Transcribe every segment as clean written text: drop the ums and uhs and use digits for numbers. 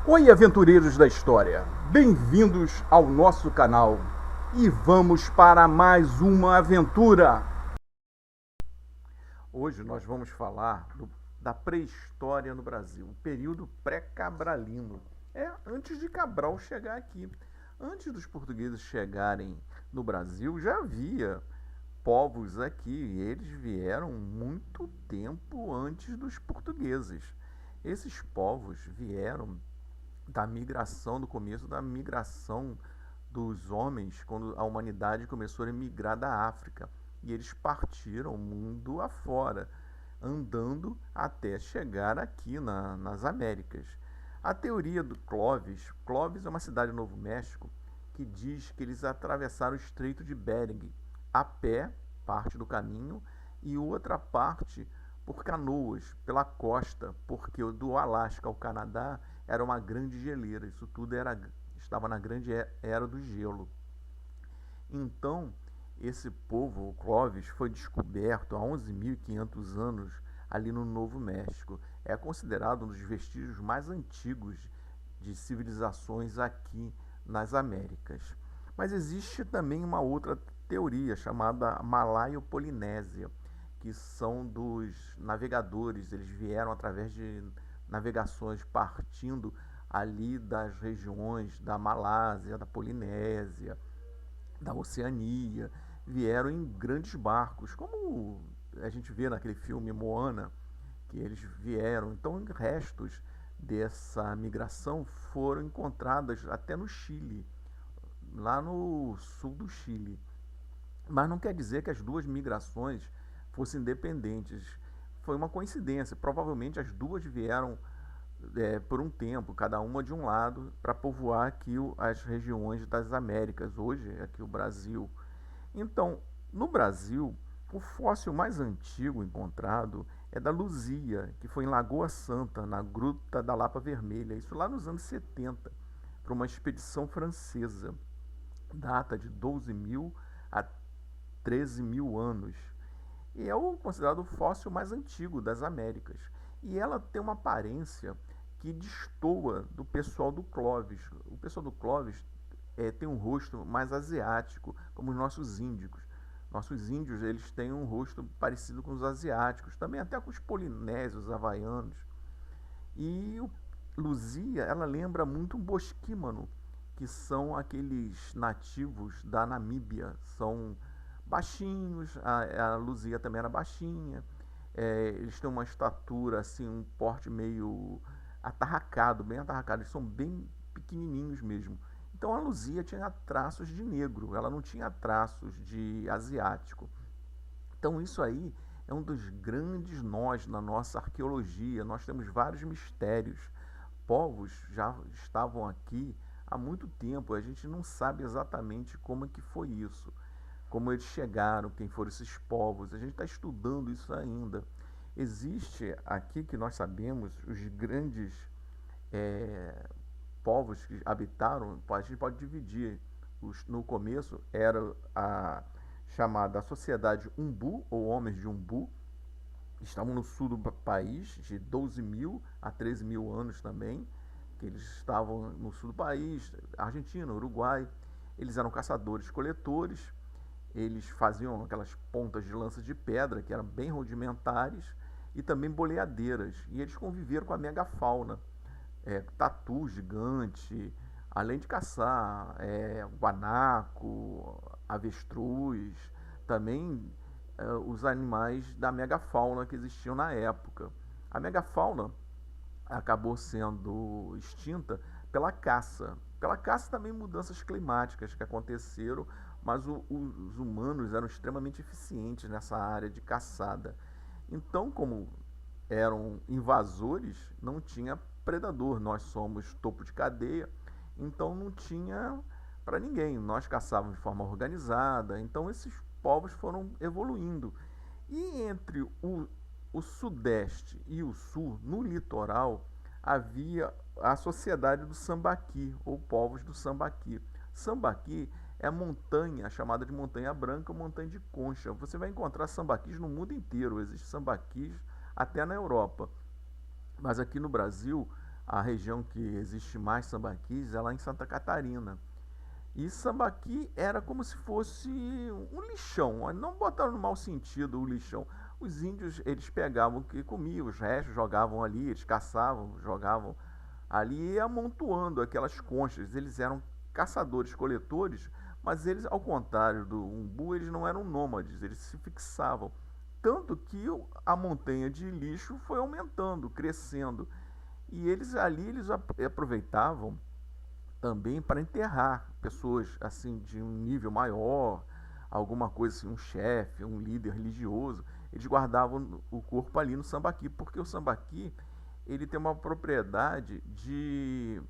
Oi, aventureiros da história! Bem-vindos ao nosso canal e vamos para mais uma aventura! Hoje nós vamos falar da pré-história no Brasil, o período pré-cabralino. Antes de Cabral chegar aqui. Antes dos portugueses chegarem no Brasil, já havia povos aqui e eles vieram muito tempo antes dos portugueses. Esses povos vieram da migração, do começo da migração dos homens, quando a humanidade começou a migrar da África. E eles partiram mundo afora, andando até chegar aqui nas Américas. A teoria do Clovis é uma cidade do Novo México, que diz que eles atravessaram o Estreito de Bering a pé, parte do caminho, e outra parte por canoas, pela costa, porque do Alasca ao Canadá era uma grande geleira. Isso tudo estava na grande era do gelo. Então, esse povo, o Clovis, foi descoberto há 11.500 anos ali no Novo México. É considerado um dos vestígios mais antigos de civilizações aqui nas Américas. Mas existe também uma outra teoria chamada Malaio-Polinésia, que são dos navegadores. Eles vieram através de navegações partindo ali das regiões da Malásia, da Polinésia, da Oceania, vieram em grandes barcos, como a gente vê naquele filme Moana, que eles vieram. Então, restos dessa migração foram encontrados até no Chile, lá no sul do Chile. Mas não quer dizer que as duas migrações fossem independentes. Foi uma coincidência. Provavelmente as duas vieram por um tempo, cada uma de um lado, para povoar aqui as regiões das Américas, hoje aqui o Brasil. Então, no Brasil, o fóssil mais antigo encontrado é da Luzia, que foi em Lagoa Santa, na Gruta da Lapa Vermelha, isso lá nos anos 70, para uma expedição francesa. Data de 12.000 a 13.000 anos. E é considerado o fóssil mais antigo das Américas. E ela tem uma aparência que destoa do pessoal do Clovis. O pessoal do Clovis tem um rosto mais asiático, como os nossos índios. Nossos índios, eles têm um rosto parecido com os asiáticos, também até com os polinésios, havaianos. E o Luzia, ela lembra muito um bosquímano, que são aqueles nativos da Namíbia. São baixinhos, a Luzia também era baixinha. Eles têm uma estatura, assim, um porte meio atarracado, bem atarracado. Eles são bem pequenininhos mesmo. Então a Luzia tinha traços de negro, ela não tinha traços de asiático. Então isso aí é um dos grandes nós na nossa arqueologia. Nós temos vários mistérios. Povos já estavam aqui há muito tempo. A gente não sabe exatamente como é que foi isso, como eles chegaram, quem foram esses povos. A gente está estudando isso ainda. Existe aqui, que nós sabemos, os grandes povos que habitaram. A gente pode dividir. No começo era a chamada Sociedade Umbu, ou Homens de Umbu. Estavam no sul do país, de 12.000 a 13.000 anos também, que eles estavam no sul do país, Argentina, Uruguai. Eles eram caçadores-coletores, eles faziam aquelas pontas de lanças de pedra, que eram bem rudimentares, e também boleadeiras. E eles conviveram com a megafauna, tatu gigante, além de caçar guanaco, avestruz, também os animais da megafauna que existiam na época. A megafauna acabou sendo extinta pela caça também mudanças climáticas que aconteceram, mas os humanos eram extremamente eficientes nessa área de caçada. Então, como eram invasores, não tinha predador. Nós somos topo de cadeia, então não tinha para ninguém. Nós caçávamos de forma organizada. Então esses povos foram evoluindo. E entre o sudeste e o sul, no litoral, havia a sociedade do Sambaqui, ou povos do Sambaqui. Sambaqui é a montanha chamada de Montanha Branca ou Montanha de Concha. Você vai encontrar sambaquis no mundo inteiro. Existem sambaquis até na Europa. Mas aqui no Brasil, A região que existe mais sambaquis é lá em Santa Catarina. E sambaqui era como se fosse um lixão, não botaram no mau sentido o lixão. Os índios, eles pegavam o que comiam, os restos jogavam ali, eles caçavam, jogavam ali e amontoando aquelas conchas. Eles eram caçadores-coletores, mas eles, ao contrário do umbu, eles não eram nômades, eles se fixavam. Tanto que a montanha de lixo foi aumentando, crescendo. E eles ali eles aproveitavam também para enterrar pessoas assim de um nível maior, alguma coisa assim, um chefe, um líder religioso. Eles guardavam o corpo ali no sambaqui, porque o sambaqui ele tem uma propriedade de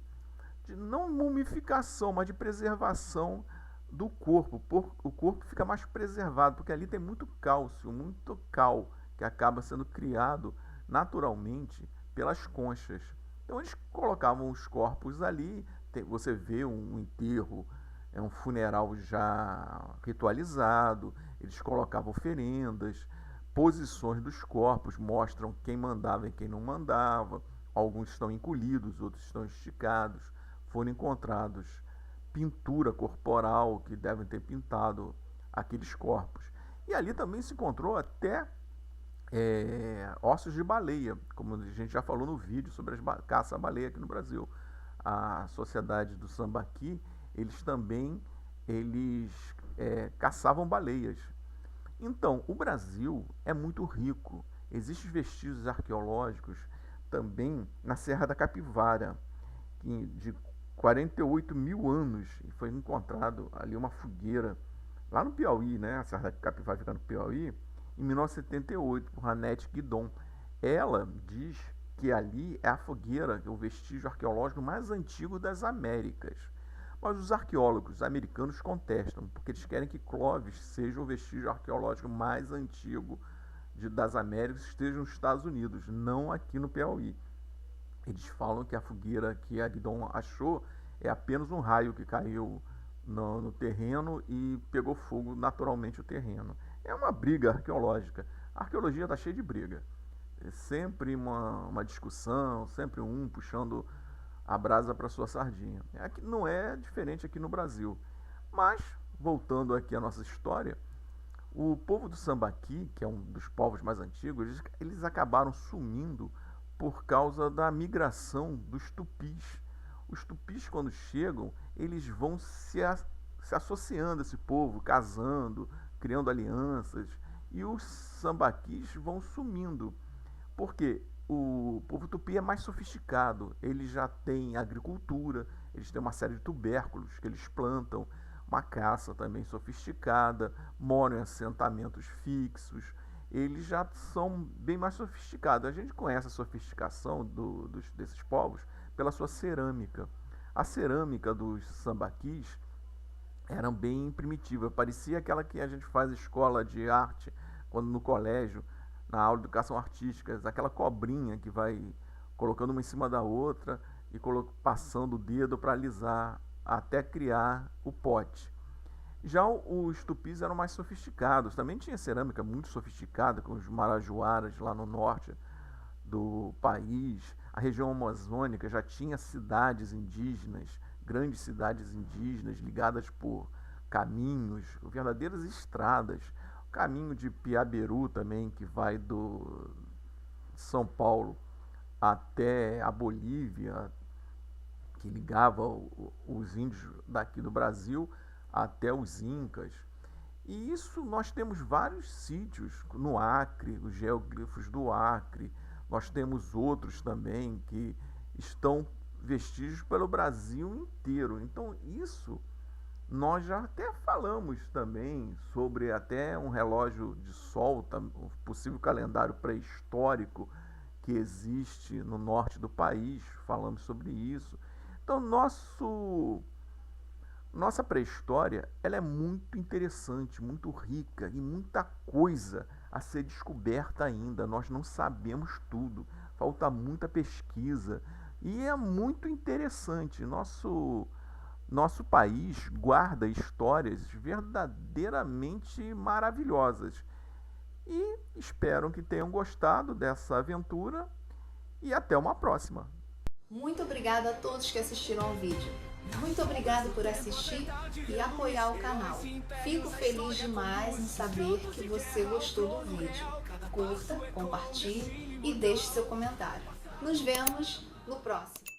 não mumificação, mas de preservação do corpo. O corpo fica mais preservado, porque ali tem muito cálcio, muito cal, que acaba sendo criado naturalmente pelas conchas. Então eles colocavam os corpos ali, você vê um enterro, é um funeral já ritualizado, eles colocavam oferendas, posições dos corpos mostram quem mandava e quem não mandava, alguns estão encolhidos, outros estão esticados, foram encontrados pintura corporal que devem ter pintado aqueles corpos. E ali também se encontrou até ossos de baleia, como a gente já falou no vídeo sobre a caça à baleia aqui no Brasil. A sociedade do Sambaqui, eles caçavam baleias. Então, o Brasil é muito rico. Existem vestígios arqueológicos também na Serra da Capivara, de 48 mil anos. E foi encontrado ali uma fogueira, lá no Piauí, né? A Serra da Capivara fica no Piauí, em 1978, por Annette Guidon. Ela diz que ali é a fogueira, que é o vestígio arqueológico mais antigo das Américas. Mas os arqueólogos americanos contestam, porque eles querem que Clovis seja o vestígio arqueológico mais antigo das Américas, esteja nos Estados Unidos, não aqui no Piauí. Eles falam que a fogueira que a Guidon achou é apenas um raio que caiu no terreno e pegou fogo naturalmente o terreno. É uma briga arqueológica. A arqueologia está cheia de briga. É sempre uma discussão, sempre um puxando a brasa para sua sardinha. Aqui não é diferente aqui no Brasil. Mas, voltando aqui à nossa história, o povo do Sambaqui, que é um dos povos mais antigos, eles acabaram sumindo por causa da migração dos tupis. Os tupis, quando chegam, eles vão se associando a esse povo, casando, criando alianças, e os sambaquis vão sumindo. Porque o povo tupi é mais sofisticado, eles já têm agricultura, eles têm uma série de tubérculos que eles plantam, uma caça também sofisticada, moram em assentamentos fixos, eles já são bem mais sofisticados. A gente conhece a sofisticação desses povos pela sua cerâmica. A cerâmica dos sambaquis era bem primitiva, parecia aquela que a gente faz escola de arte, quando no colégio, na aula de educação artística, aquela cobrinha que vai colocando uma em cima da outra e passando o dedo para alisar até criar o pote. Já os tupis eram mais sofisticados, também tinha cerâmica muito sofisticada, com os marajoaras lá no norte do país. A região amazônica já tinha cidades indígenas, grandes cidades indígenas ligadas por caminhos, verdadeiras estradas. O caminho de Piaberu também, que vai de São Paulo até a Bolívia, que ligava os índios daqui do Brasil até os incas. E isso nós temos vários sítios no Acre, os geoglifos do Acre. Nós temos outros também que estão vestígios pelo Brasil inteiro. Então isso nós já até falamos também sobre até um relógio de sol, um possível calendário pré-histórico que existe no norte do país. Falamos sobre isso. Então nossa pré-história ela é muito interessante, muito rica e muita coisa a ser descoberta ainda. Nós não sabemos tudo, falta muita pesquisa e é muito interessante. Nosso país guarda histórias verdadeiramente maravilhosas. E espero que tenham gostado dessa aventura e até uma próxima. Muito obrigada a todos que assistiram ao vídeo. Muito obrigado por assistir e apoiar o canal. Fico feliz demais em saber que você gostou do vídeo. Curta, compartilhe e deixe seu comentário. Nos vemos no próximo.